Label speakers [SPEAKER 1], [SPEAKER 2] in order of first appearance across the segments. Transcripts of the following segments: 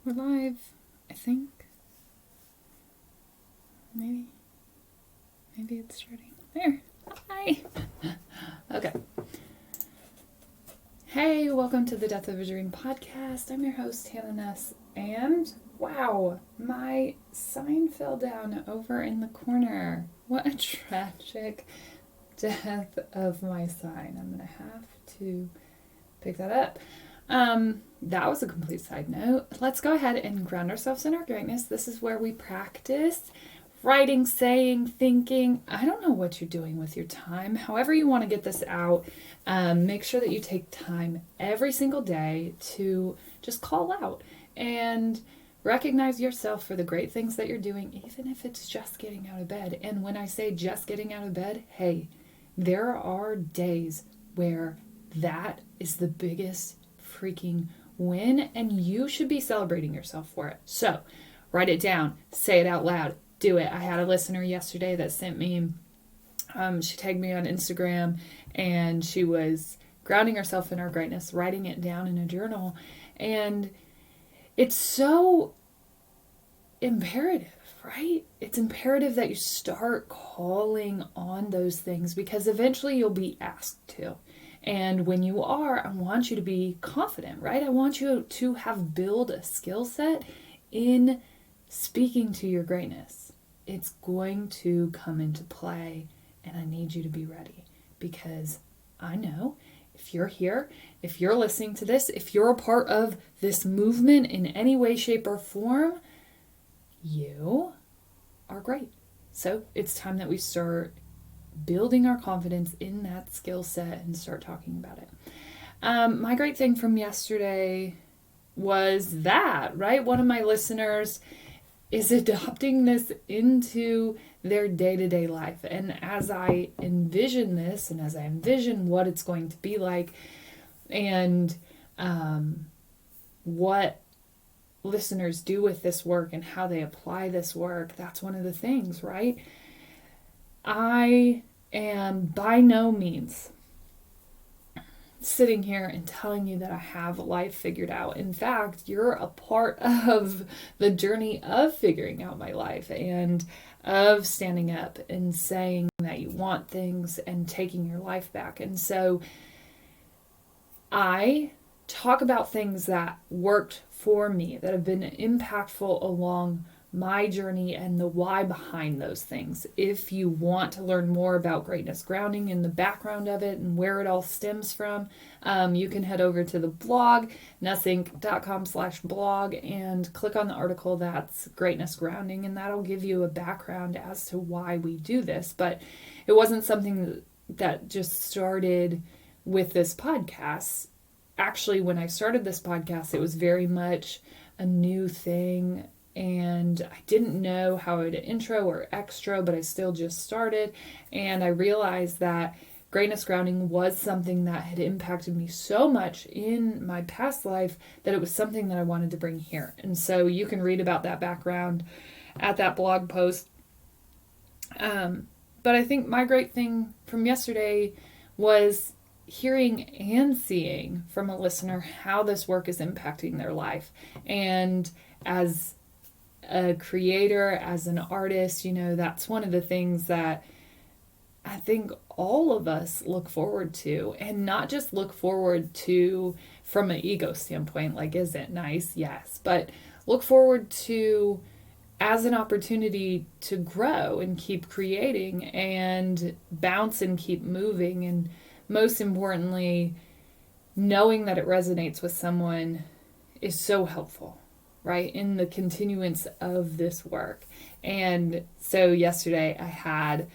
[SPEAKER 1] We're live, I think. Maybe it's starting. There. Hi. Okay. Hey, welcome to the Death of a Dream podcast. I'm your host, Hanna Nuss. And wow, my sign fell down over in the corner. What a tragic death of my sign. I'm going to have to pick that up. That was a complete side note. Let's go ahead and ground ourselves in our greatness. This is where we practice writing, saying, thinking. I don't know what you're doing with your time. However you want to get this out, make sure that you take time every single day to just call out and recognize yourself for the great things that you're doing, even if it's just getting out of bed. And when I say just getting out of bed, hey, there are days where that is the biggest freaking win, and you should be celebrating yourself for it. So write it down, say it out loud, do it. I had a listener yesterday that sent me, she tagged me on Instagram, and she was grounding herself in her greatness, writing it down in a journal. And it's so imperative, right? It's imperative that you start calling on those things, because eventually you'll be asked to. And when you are, I want you to be confident, right? I want you to have built a skill set in speaking to your greatness. It's going to come into play, and I need you to be ready, because I know if you're here, if you're listening to this, if you're a part of this movement in any way, shape, or form, you are great. So it's time that we start building our confidence in that skill set and start talking about it. My great thing from yesterday was that, right? One of my listeners is adopting this into their day-to-day life. And as I envision this, and as I envision what it's going to be like, and what listeners do with this work and how they apply this work, that's one of the things, right? I am by no means sitting here and telling you that I have life figured out. In fact, you're a part of the journey of figuring out my life and of standing up and saying that you want things and taking your life back. And so I talk about things that worked for me, that have been impactful along my journey, and the why behind those things. If you want to learn more about greatness grounding and the background of it and where it all stems from, you can head over to the blog, nussinc.com/blog, and click on the article that's greatness grounding, and that'll give you a background as to why we do this. But it wasn't something that just started with this podcast. Actually, when I started this podcast, it was very much a new thing, and I didn't know how to intro or extra, but I still just started. And I realized that greatness grounding was something that had impacted me so much in my past life that it was something that I wanted to bring here. And so you can read about that background at that blog post. But I think my great thing from yesterday was hearing and seeing from a listener how this work is impacting their life. And as a creator, as an artist, that's one of the things that I think all of us look forward to, and not just look forward to from an ego standpoint, like, is it nice? Yes. But look forward to as an opportunity to grow and keep creating and bounce and keep moving. And most importantly, knowing that it resonates with someone is so helpful, right, in the continuance of this work. And so yesterday I had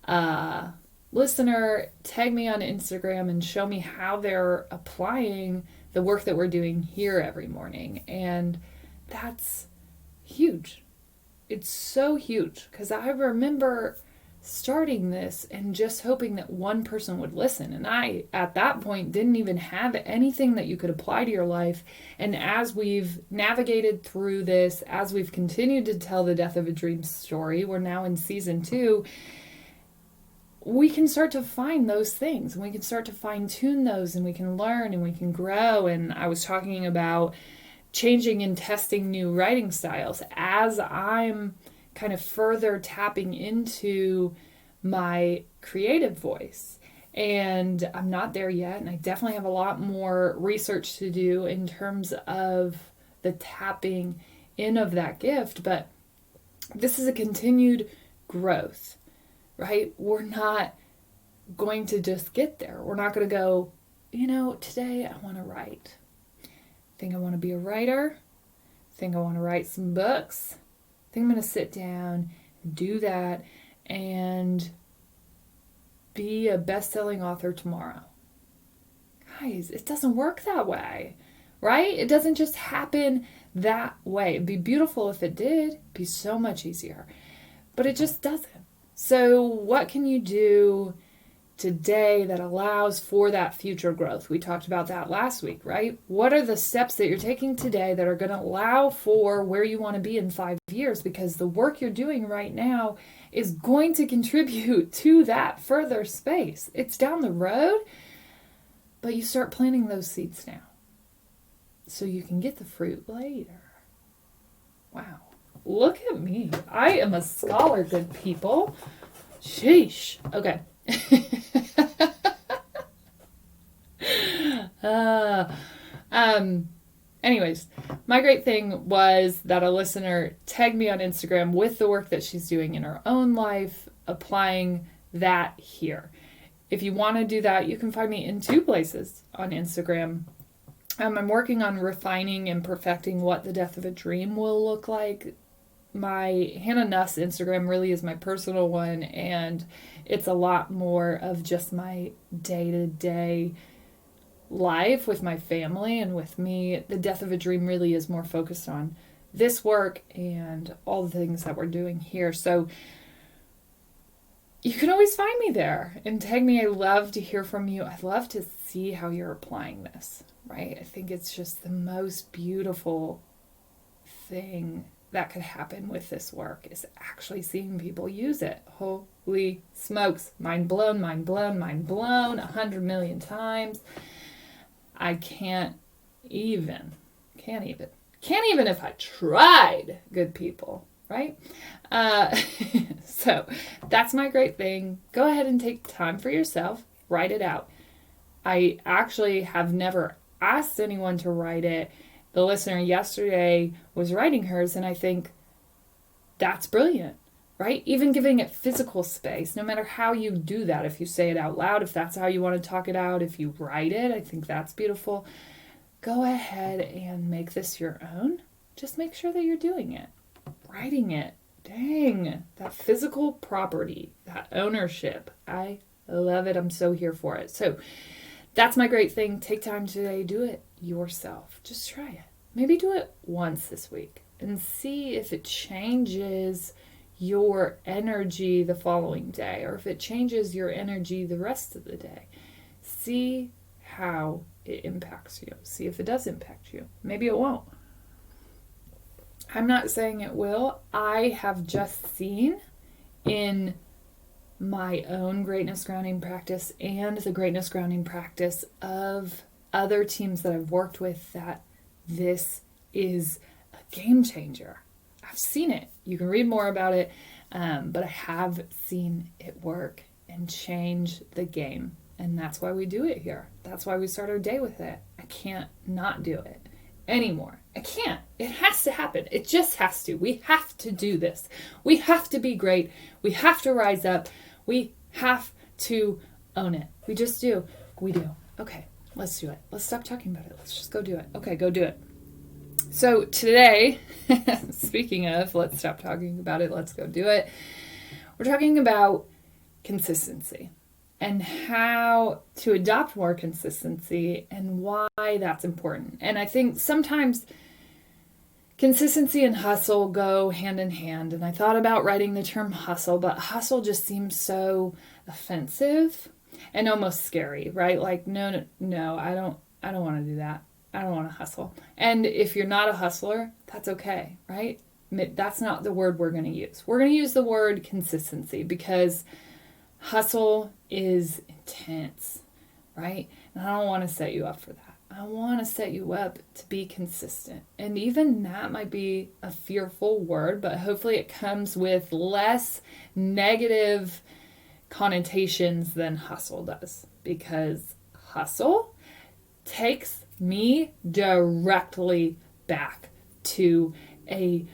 [SPEAKER 1] a listener tag me on Instagram and show me how they're applying the work that we're doing here every morning. And that's huge. It's so huge, because I remember starting this and just hoping that one person would listen. And I, at that point, didn't even have anything that you could apply to your life. And as we've navigated through this, as we've continued to tell the Death of a Dream story, we're now in season 2, we can start to find those things, and we can start to fine tune those, and we can learn and we can grow. And I was talking about changing and testing new writing styles as I'm kind of further tapping into my creative voice. And I'm not there yet, and I definitely have a lot more research to do in terms of the tapping in of that gift, but this is a continued growth, right? We're not going to just get there. We're not going to go, today I want to write. I think I want to be a writer. I think I want to write some books. I think I'm going to sit down and do that and be a best-selling author tomorrow. Guys, it doesn't work that way, right? It doesn't just happen that way. It'd be beautiful if it did. It'd be so much easier. But it just doesn't. So what can you do today that allows for that future growth? We talked about that last week, right? What are the steps that you're taking today that are going to allow for where you want to be in 5 years? Because the work you're doing right now is going to contribute to that further space. It's down the road, but you start planting those seeds now so you can get the fruit later. Wow. Look at me. I am a scholar, good people. Sheesh. Okay. Anyways, my great thing was that a listener tagged me on Instagram with the work that she's doing in her own life, applying that here. If you want to do that, you can find me in 2 places on Instagram. I'm working on refining and perfecting what the death of a dream will look like. My Hanna Nuss Instagram really is my personal one, and it's a lot more of just my day-to-day life with my family and with me. The death of a dream really is more focused on this work and all the things that we're doing here. So you can always find me there and tag me. I love to hear from you. I love to see how you're applying this, right? I think it's just the most beautiful thing that could happen with this work is actually seeing people use it. Holy smokes. Mind blown, mind blown, mind blown 100 million times. I can't even if I tried, good people, right? So that's my great thing. Go ahead and take time for yourself. Write it out. I actually have never asked anyone to write it. The listener yesterday was writing hers, and I think that's brilliant, right? Even giving it physical space, no matter how you do that, if you say it out loud, if that's how you want to talk it out, if you write it, I think that's beautiful. Go ahead and make this your own. Just make sure that you're doing it, writing it. Dang, that physical property, that ownership. I love it. I'm so here for it. So that's my great thing. Take time today. Do it yourself. Just try it. Maybe do it once this week and see if it changes your energy the following day, or if it changes your energy the rest of the day. See how it impacts you. See if it does impact you. Maybe it won't. I'm not saying it will. I have just seen in my own greatness grounding practice and the greatness grounding practice of other teams that I've worked with that this is a game changer. I've seen it. You can read more about it, but I have seen it work and change the game. And that's why we do it here. That's why we start our day with it. I can't not do it anymore. I can't. It has to happen. It just has to. We have to do this. We have to be great. We have to rise up. We have to own it. We just do. We do. Okay, let's do it. Let's stop talking about it. Let's just go do it. Okay, go do it. So today, speaking of, let's stop talking about it. Let's go do it. We're talking about consistency and how to adopt more consistency and why that's important. And I think sometimes consistency and hustle go hand in hand. And I thought about writing the term hustle, but hustle just seems so offensive and almost scary, right? Like, no, I don't want to do that. I don't want to hustle. And if you're not a hustler, that's okay, right? That's not the word we're going to use. We're going to use the word consistency because hustle is intense, right? And I don't want to set you up for that. I want to set you up to be consistent. And even that might be a fearful word, but hopefully it comes with less negative connotations than hustle does. Because hustle takes me directly back to a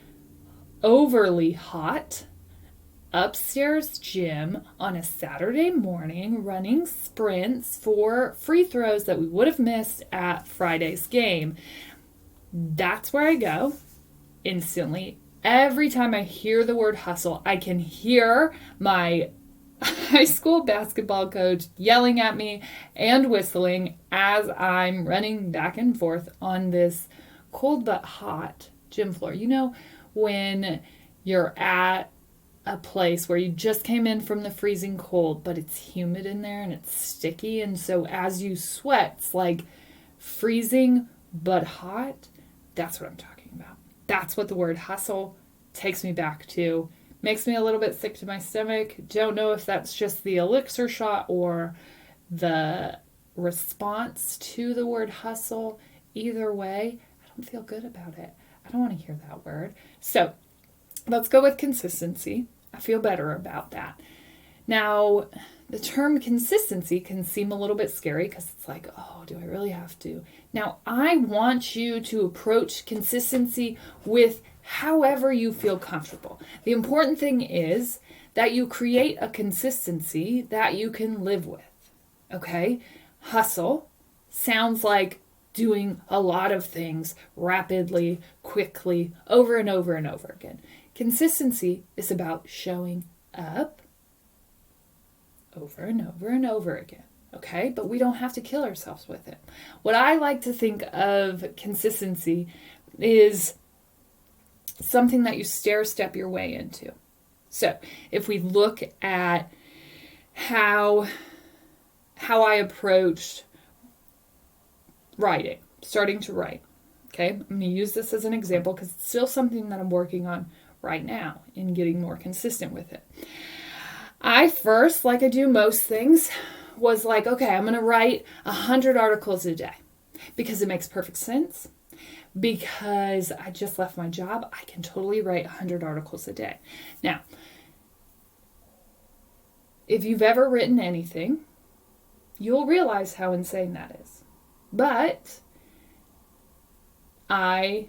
[SPEAKER 1] overly hot upstairs gym on a Saturday morning running sprints for free throws that we would have missed at Friday's game. That's where I go instantly. Every time I hear the word hustle, I can hear my high school basketball coach yelling at me and whistling as I'm running back and forth on this cold but hot gym floor. You know, when you're at a place where you just came in from the freezing cold, but it's humid in there and it's sticky. And so as you sweat, it's like freezing but hot. That's what I'm talking about. That's what the word hustle takes me back to. Makes me a little bit sick to my stomach. Don't know if that's just the elixir shot or the response to the word hustle. Either way, I don't feel good about it. I don't want to hear that word. So let's go with consistency. I feel better about that. Now, the term consistency can seem a little bit scary because it's like, oh, do I really have to? Now, I want you to approach consistency with however you feel comfortable. The important thing is that you create a consistency that you can live with. Okay? Hustle sounds like doing a lot of things rapidly, quickly, over and over and over again. Consistency is about showing up over and over and over again, okay? But we don't have to kill ourselves with it. What I like to think of consistency is something that you stair-step your way into. So if we look at how I approached writing, starting to write, okay? I'm going to use this as an example because it's still something that I'm working on right now in getting more consistent with it. I first, like I do most things, was like, okay, I'm going to write 100 articles a day because it makes perfect sense. Because I just left my job, I can totally write 100 articles a day. Now, if you've ever written anything, you'll realize how insane that is. But I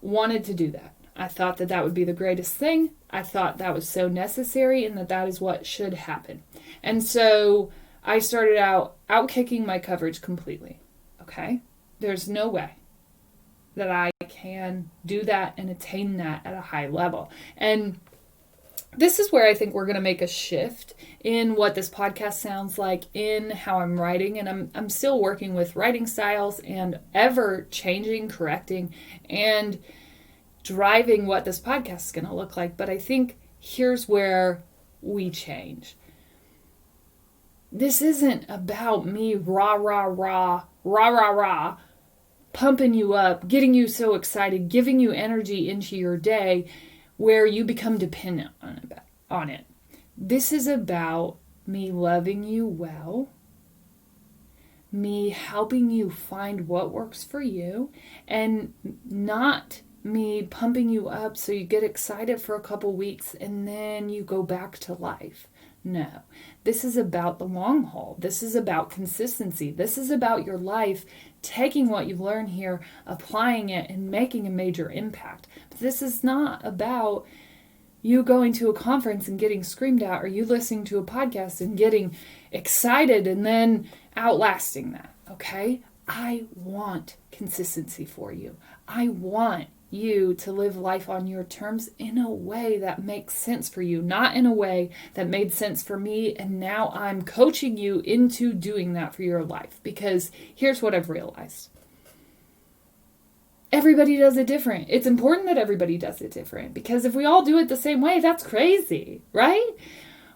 [SPEAKER 1] wanted to do that. I thought that that would be the greatest thing. I thought that was so necessary and that that is what should happen. And so I started out kicking my coverage completely. Okay? There's no way that I can do that and attain that at a high level. And this is where I think we're going to make a shift in what this podcast sounds like, in how I'm writing. And I'm still working with writing styles and ever changing, correcting, and driving what this podcast is going to look like. But I think here's where we change. This isn't about me rah, pumping you up, getting you so excited, giving you energy into your day where you become dependent on it. This is about me loving you well, me helping you find what works for you, and not me pumping you up so you get excited for a couple weeks and then you go back to life. No, this is about the long haul. This is about consistency. This is about your life taking what you've learned here, applying it, and making a major impact. But this is not about you going to a conference and getting screamed at, or you listening to a podcast and getting excited and then outlasting that, okay? I want consistency for you. I want you to live life on your terms in a way that makes sense for you, not in a way that made sense for me. And now I'm coaching you into doing that for your life, because here's what I've realized. Everybody does it different. It's important that everybody does it different, because if we all do it the same way, that's crazy, right?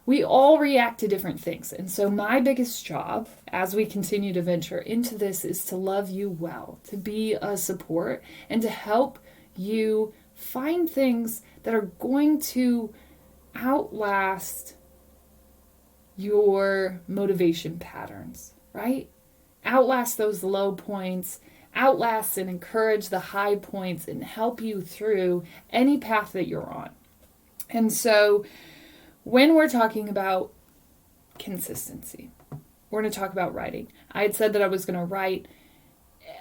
[SPEAKER 1] We all react to different things. And so my biggest job as we continue to venture into this is to love you well, to be a support, and to help you find things that are going to outlast your motivation patterns, right? outlast those low points, outlast and encourage the high points, and help you through any path that you're on. And so when we're talking about consistency, we're going to talk about writing. I had said that I was going to write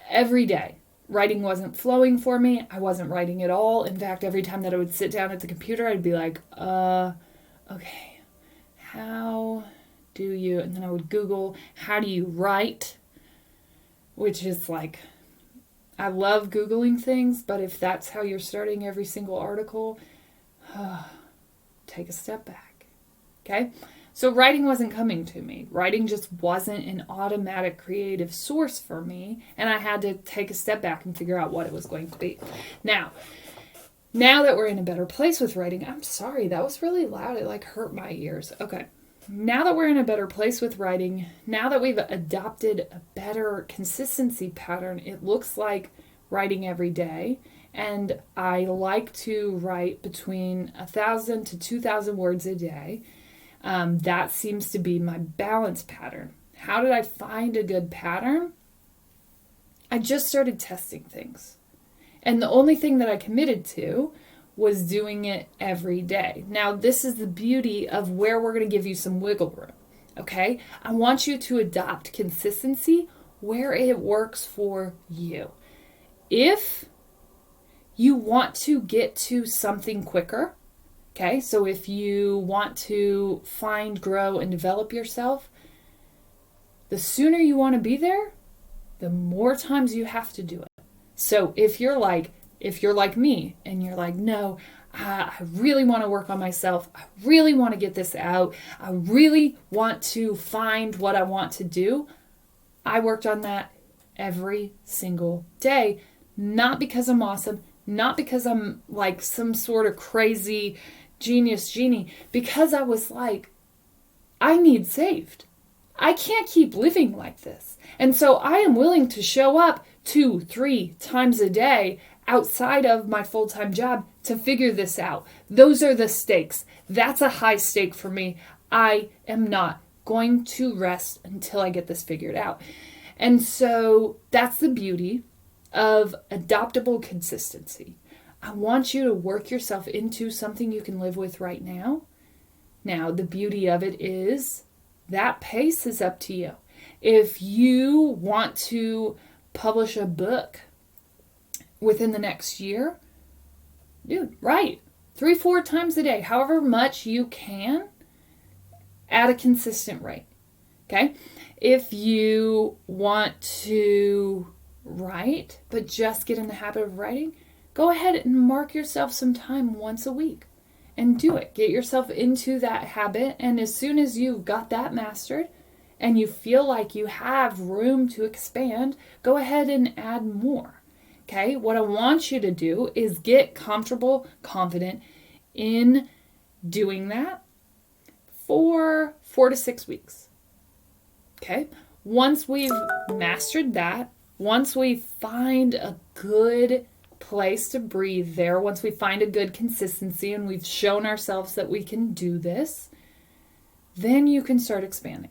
[SPEAKER 1] every day. Writing wasn't flowing for me. I wasn't writing at all. In fact, every time that I would sit down at the computer, I'd be like, okay, how do you, and then I would Google, how do you write? Which is like, I love Googling things, but if that's how you're starting every single article, take a step back. Okay? So writing wasn't coming to me. Writing just wasn't an automatic creative source for me, and I had to take a step back and figure out what it was going to be. Now that we're in a better place with writing, I'm sorry, that was really loud. It like hurt my ears. Okay. Now that we're in a better place with writing, now that we've adopted a better consistency pattern, it looks like writing every day. And I like to write between 1,000 to 2,000 words a day. That seems to be my balance pattern. How did I find a good pattern? I just started testing things. And the only thing that I committed to was doing it every day. Now, this is the beauty of where we're going to give you some wiggle room. Okay? I want you to adopt consistency where it works for you. If you want to get to something quicker, okay, so if you want to find, grow, and develop yourself, the sooner you want to be there, the more times you have to do it. So if you're like me and you're like, no, I really want to work on myself. I really want to get this out. I really want to find what I want to do. I worked on that every single day, not because I'm awesome, not because I'm like some sort of crazy genius genie, because I was like, I need saved. I can't keep living like this. And so I am willing to show up 2-3 times a day outside of my full-time job to figure this out. Those are the stakes. That's a high stake for me. I am not going to rest until I get this figured out. And so that's the beauty of adoptable consistency. I want you to work yourself into something you can live with right now. Now, the beauty of it is that pace is up to you. If you want to publish a book within the next year, dude, write 3-4 times a day, however much you can, at a consistent rate. Okay? If you want to write, but just get in the habit of writing, go ahead and mark yourself some time once a week and do it. Get yourself into that habit, and as soon as you've got that mastered and you feel like you have room to expand, go ahead and add more. Okay? What I want you to do is get comfortable, confident in doing that for 4 to 6 weeks. Okay? Once we've mastered that, once we find a good place to breathe there, once we find a good consistency and we've shown ourselves that we can do this, then you can start expanding.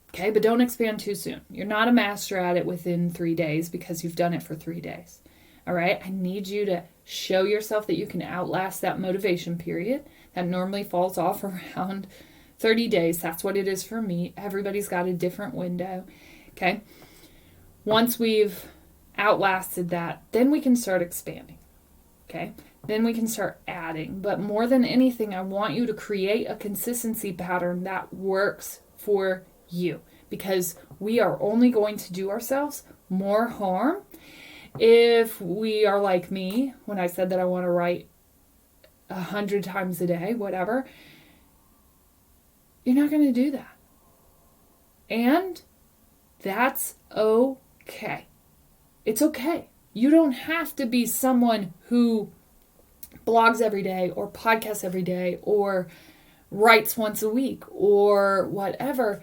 [SPEAKER 1] Okay? But don't expand too soon. You're not a master at it within 3 days because you've done it for 3 days. All right? I need you to show yourself that you can outlast that motivation period. That normally falls off around 30 days. That's what it is for me. Everybody's got a different window. Okay? Once we've outlasted that, then we can start expanding. Okay? Then we can start adding. But more than anything, I want you to create a consistency pattern that works for you, because we are only going to do ourselves more harm if we are like me when I said that I want to write 100 times a day, whatever. You're not going to do that. And that's okay. It's okay. You don't have to be someone who blogs every day or podcasts every day or writes once a week or whatever.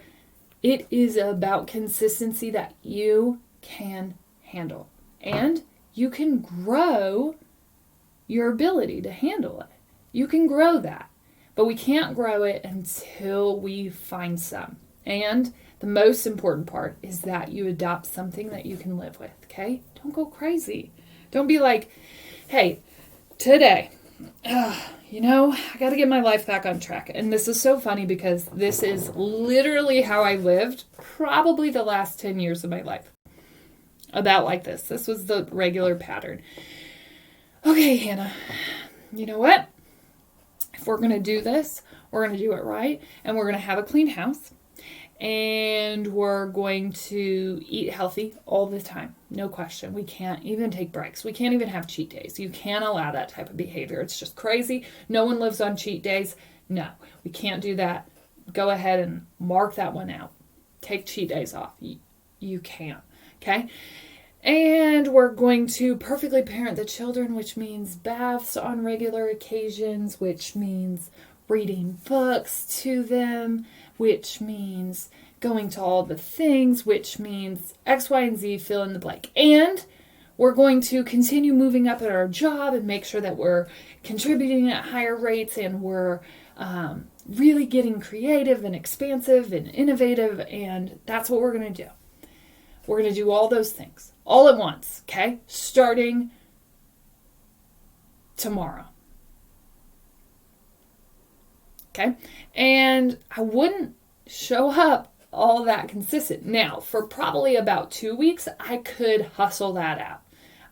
[SPEAKER 1] It is about consistency that you can handle. And you can grow your ability to handle it. You can grow that. But we can't grow it until we find some. And The most important part is that you adopt something that you can live with, okay? Don't go crazy. Don't be like, hey, today, I got to get my life back on track. And this is so funny because this is literally how I lived probably the last 10 years of my life. About like this. This was the regular pattern. Okay, Hannah, you know what? If we're going to do this, we're going to do it right, and we're going to have a clean house, and we're going to eat healthy all the time. No question. We can't even take breaks. We can't even have cheat days. You can't allow that type of behavior. It's just crazy. No one lives on cheat days. No, we can't do that. Go ahead and mark that one out. Take cheat days off. You can't. Okay? And we're going to perfectly parent the children, which means baths on regular occasions, which means reading books to them, which means going to all the things, which means X, Y, and Z, fill in the blank. And we're going to continue moving up at our job and make sure that we're contributing at higher rates, and we're really getting creative and expansive and innovative, and that's what we're going to do. We're going to do all those things all at once, okay? Starting tomorrow. Okay? And I wouldn't show up all that consistent. Now, for probably about 2 weeks, I could hustle that out.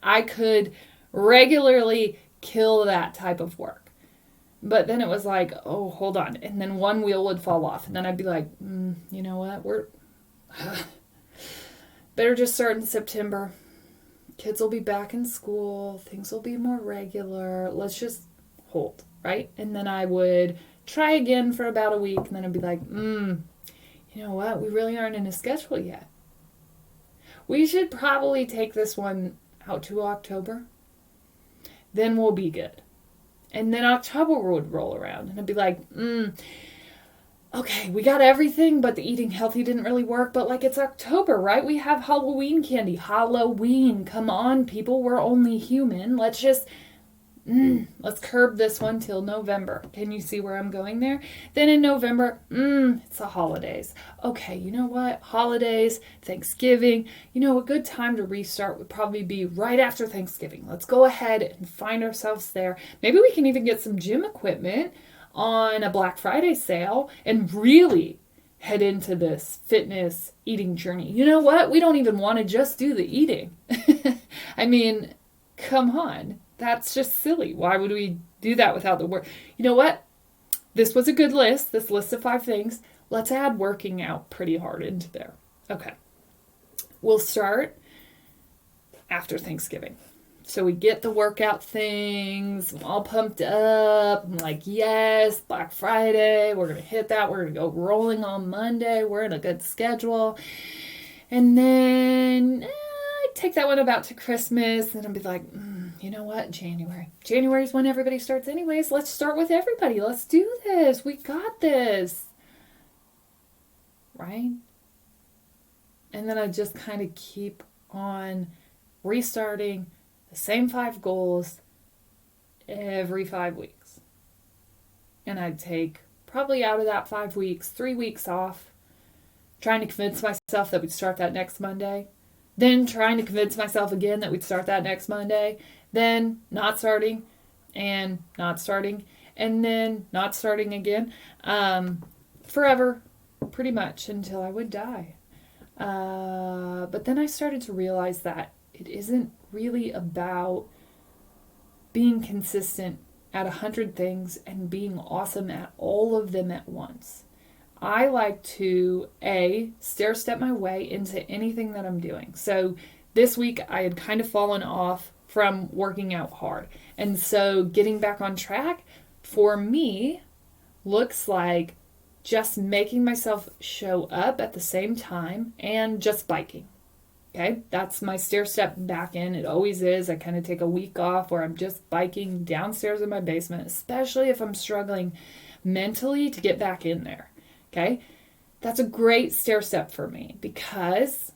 [SPEAKER 1] I could regularly kill that type of work. But then it was like, oh, hold on. And then one wheel would fall off. And then I'd be like, you know what? We're better just start in September. Kids will be back in school. Things will be more regular. Let's just hold, right? And then I would try again for about a week. And then I'd be like, you know what? We really aren't in a schedule yet. We should probably take this one out to October. Then we'll be good. And then October would roll around. And I'd be like, okay, we got everything, but the eating healthy didn't really work. But like, it's October, right? We have Halloween candy. Halloween. Come on, people. We're only human. Let's just, let's curb this one till November. Can you see where I'm going there? Then in November, it's the holidays. Okay, you know what? Holidays, Thanksgiving. A good time to restart would probably be right after Thanksgiving. Let's go ahead and find ourselves there. Maybe we can even get some gym equipment on a Black Friday sale and really head into this fitness eating journey. You know what? We don't even want to just do the eating. I mean, come on. That's just silly. Why would we do that without the work? You know what? This was a good list, this list of 5 things. Let's add working out pretty hard into there. Okay. We'll start after Thanksgiving. So we get the workout things, I'm all pumped up. I'm like, yes, Black Friday, we're going to hit that. We're going to go rolling on Monday. We're in a good schedule. And then I take that one about to Christmas, and I'll be like, you know what? January. January is when everybody starts anyways. Let's start with everybody. Let's do this. We got this. Right? And then I just kind of keep on restarting the same 5 goals every 5 weeks. And I'd take probably out of that 5 weeks, 3 weeks off, trying to convince myself that we'd start that next Monday. Then trying to convince myself again that we'd start that next Monday. Then not starting, and not starting, and then not starting again. Forever, pretty much, until I would die. But then I started to realize that it isn't really about being consistent at 100 things and being awesome at all of them at once. I like to, stair-step my way into anything that I'm doing. So this week I had kind of fallen off from working out hard. And so getting back on track for me looks like just making myself show up at the same time and just biking. Okay, that's my stair step back in. It always is. I kind of take a week off where I'm just biking downstairs in my basement, especially if I'm struggling mentally to get back in there. Okay, that's a great stair step for me because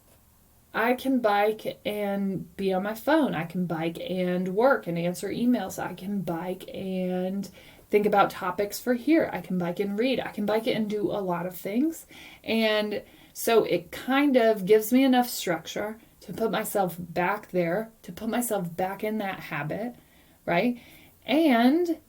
[SPEAKER 1] I can bike and be on my phone. I can bike and work and answer emails. I can bike and think about topics for here. I can bike and read. I can bike it and do a lot of things. And So it kind of gives me enough structure to put myself back there, to put myself back in that habit, right? And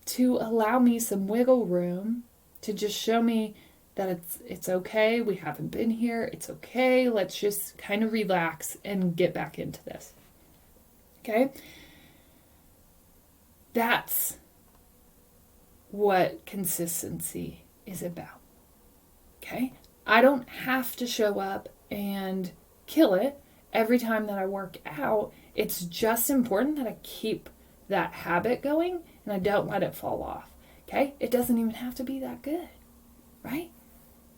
[SPEAKER 1] to allow me some wiggle room to just show me that it's okay. We haven't been here. It's okay. Let's just kind of relax and get back into this. Okay? That's what consistency is about. Okay? I don't have to show up and kill it every time that I work out. It's just important that I keep that habit going and I don't let it fall off. Okay? It doesn't even have to be that good, right?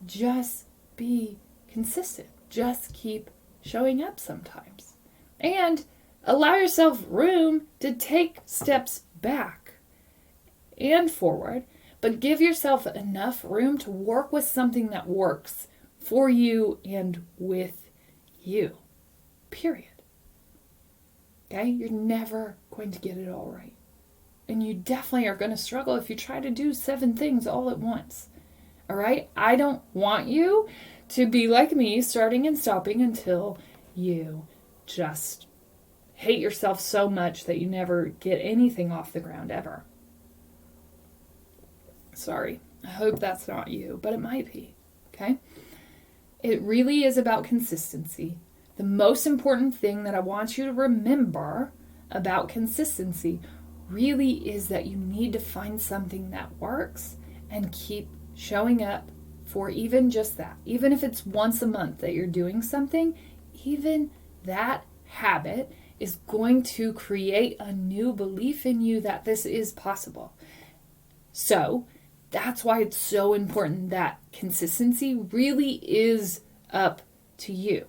[SPEAKER 1] Just be consistent. Just keep showing up sometimes. And allow yourself room to take steps back and forward, but give yourself enough room to work with something that works for you and with you. Period. Okay? You're never going to get it all right. And you definitely are going to struggle if you try to do 7 things all at once. All right? I don't want you to be like me, starting and stopping until you just hate yourself so much that you never get anything off the ground ever. Sorry. I hope that's not you, but it might be. Okay? It really is about consistency. The most important thing that I want you to remember about consistency really is that you need to find something that works and keep showing up for even just that. Even if it's once a month that you're doing something, even that habit is going to create a new belief in you that this is possible. So that's why it's so important that consistency really is up to you.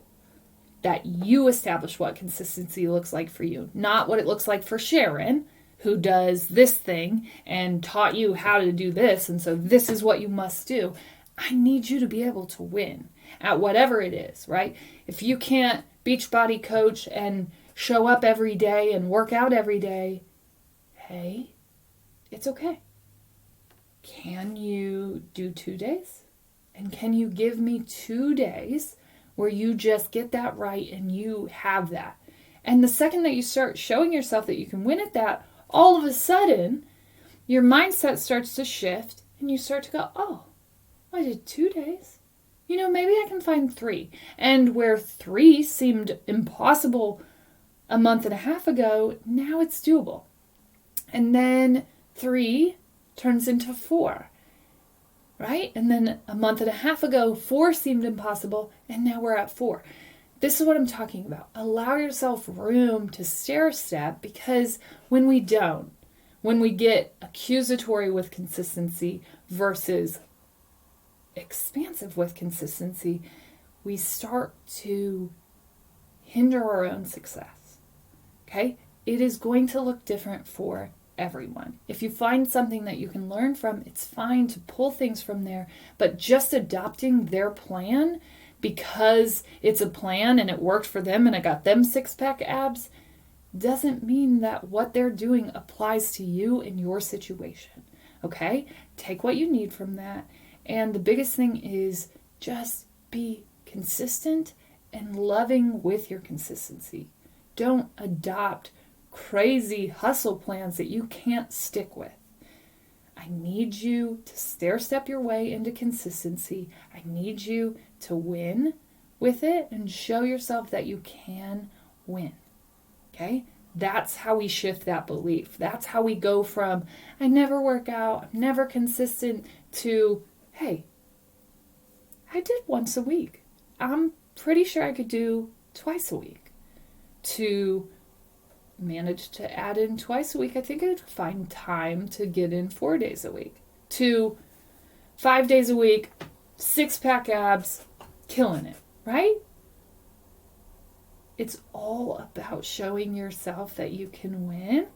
[SPEAKER 1] That you establish what consistency looks like for you, not what it looks like for Sharon, who does this thing and taught you how to do this, and so this is what you must do. I need you to be able to win at whatever it is, right? If you can't Beachbody coach and show up every day and work out every day, hey, it's okay. Can you do 2 days? And can you give me 2 days where you just get that right and you have that? And the second that you start showing yourself that you can win at that, all of a sudden, your mindset starts to shift and you start to go, oh, I did 2 days. Maybe I can find 3. And where 3 seemed impossible a month and a half ago, now it's doable. And then 3 turns into 4, right? And then a month and a half ago, 4 seemed impossible, and now we're at 4. This is what I'm talking about. Allow yourself room to stair-step, because when we get accusatory with consistency versus expansive with consistency, we start to hinder our own success. Okay? It is going to look different for everyone. If you find something that you can learn from, it's fine to pull things from there, but just adopting their plan because it's a plan and it worked for them and it got them 6-pack abs doesn't mean that what they're doing applies to you in your situation. Okay? Take what you need from that. And the biggest thing is just be consistent and loving with your consistency. Don't adopt crazy hustle plans that you can't stick with. I need you to stair-step your way into consistency. I need you to win with it and show yourself that you can win. Okay? That's how we shift that belief. That's how we go from, I never work out, I'm never consistent, to, hey, I did once a week. I'm pretty sure I could do twice a week. To manage to add in twice a week, I think I would find time to get in 4 days a week. To 5 days a week, 6-pack abs, killing it, right? It's all about showing yourself that you can win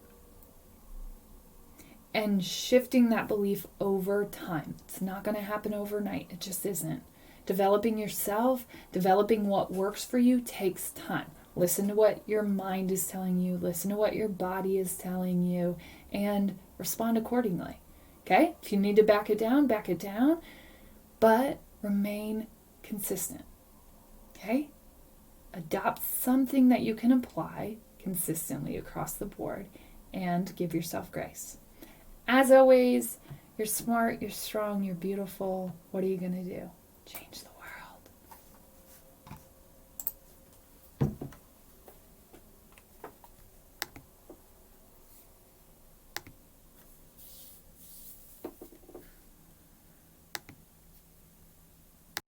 [SPEAKER 1] and shifting that belief over time. It's not going to happen overnight. It just isn't. Developing yourself, developing what works for you takes time. Listen to what your mind is telling you. Listen to what your body is telling you, and respond accordingly. Okay? If you need to back it down, but remain consistent. Okay? Adopt something that you can apply consistently across the board and give yourself grace. As always, you're smart, you're strong, you're beautiful. What are you going to do? Change the world.